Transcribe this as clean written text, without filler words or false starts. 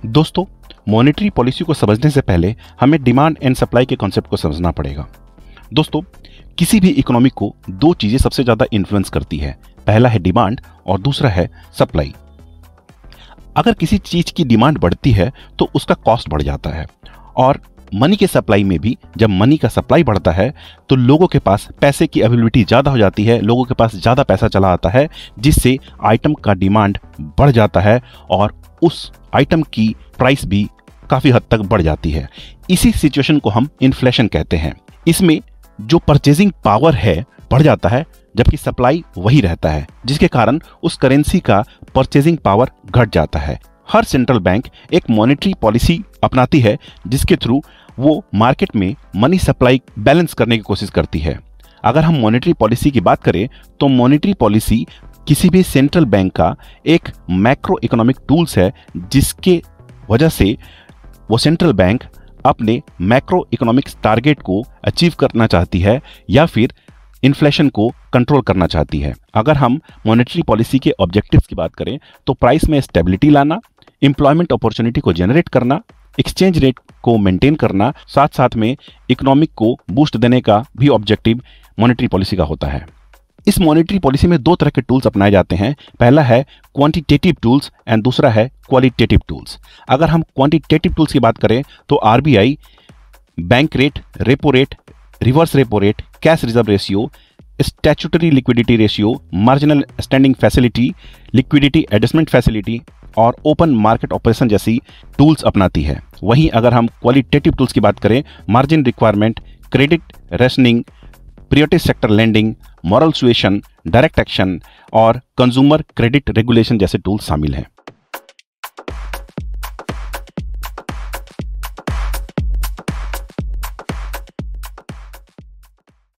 दोस्तों, monetary policy को समझने से पहले हमें डिमांड एंड सप्लाई के कॉन्सेप्ट को समझना पड़ेगा। दोस्तों, किसी भी इकोनॉमी को दो चीजें सबसे ज्यादा इन्फ्लुएंस करती है, पहला है डिमांड और दूसरा है सप्लाई। अगर किसी चीज की डिमांड बढ़ती है तो उसका कॉस्ट बढ़ जाता है, और मनी के सप्लाई में भी जब मनी का सप्लाई बढ़ता है तो लोगों के पास पैसे की अवेलेबिलिटी ज़्यादा हो जाती है, लोगों के पास ज़्यादा पैसा चला आता है, जिससे आइटम का डिमांड बढ़ जाता है और उस आइटम की प्राइस भी काफ़ी हद तक बढ़ जाती है। इसी सिचुएशन को हम इन्फ्लेशन कहते हैं। इसमें जो परचेजिंग पावर है बढ़ जाता है, जबकि सप्लाई वही रहता है, जिसके कारण उस करेंसी का परचेजिंग पावर घट जाता है। हर सेंट्रल बैंक एक मॉनेटरी पॉलिसी अपनाती है जिसके थ्रू वो मार्केट में मनी सप्लाई बैलेंस करने की कोशिश करती है। अगर हम मॉनेटरी पॉलिसी की बात करें तो मॉनेटरी पॉलिसी किसी भी सेंट्रल बैंक का एक मैक्रो इकोनॉमिक टूल्स है, जिसके वजह से वो सेंट्रल बैंक अपने मैक्रो इकोनॉमिक्स टारगेट को अचीव करना चाहती है या फिर इन्फ्लेशन को कंट्रोल करना चाहती है। अगर हम मॉनेटरी पॉलिसी के ऑब्जेक्टिव्स की बात करें तो प्राइस में स्टेबिलिटी लाना, एम्प्लॉयमेंट अपॉर्चुनिटी को जनरेट करना, एक्सचेंज रेट को मेंटेन करना, साथ साथ में इकोनॉमिक को बूस्ट देने का भी ऑब्जेक्टिव मॉनेटरी पॉलिसी का होता है। इस मॉनेटरी पॉलिसी में दो तरह के टूल्स अपनाए जाते हैं, पहला है क्वांटिटेटिव टूल्स एंड दूसरा है क्वालिटेटिव टूल्स। अगर हम क्वांटिटेटिव टूल्स की बात करें तो RBI bank rate, repo rate, reverse repo rate, cash reserve ratio, statutory liquidity ratio, marginal standing facility, liquidity adjustment facility और ओपन मार्केट ऑपरेशन जैसी टूल्स अपनाती है। वहीं अगर हम क्वालिटेटिव टूल्स की बात करें, margin requirement, credit rationing, priority sector lending, moral suasion, direct action और कंज्यूमर क्रेडिट रेगुलेशन जैसे टूल्स शामिल हैं।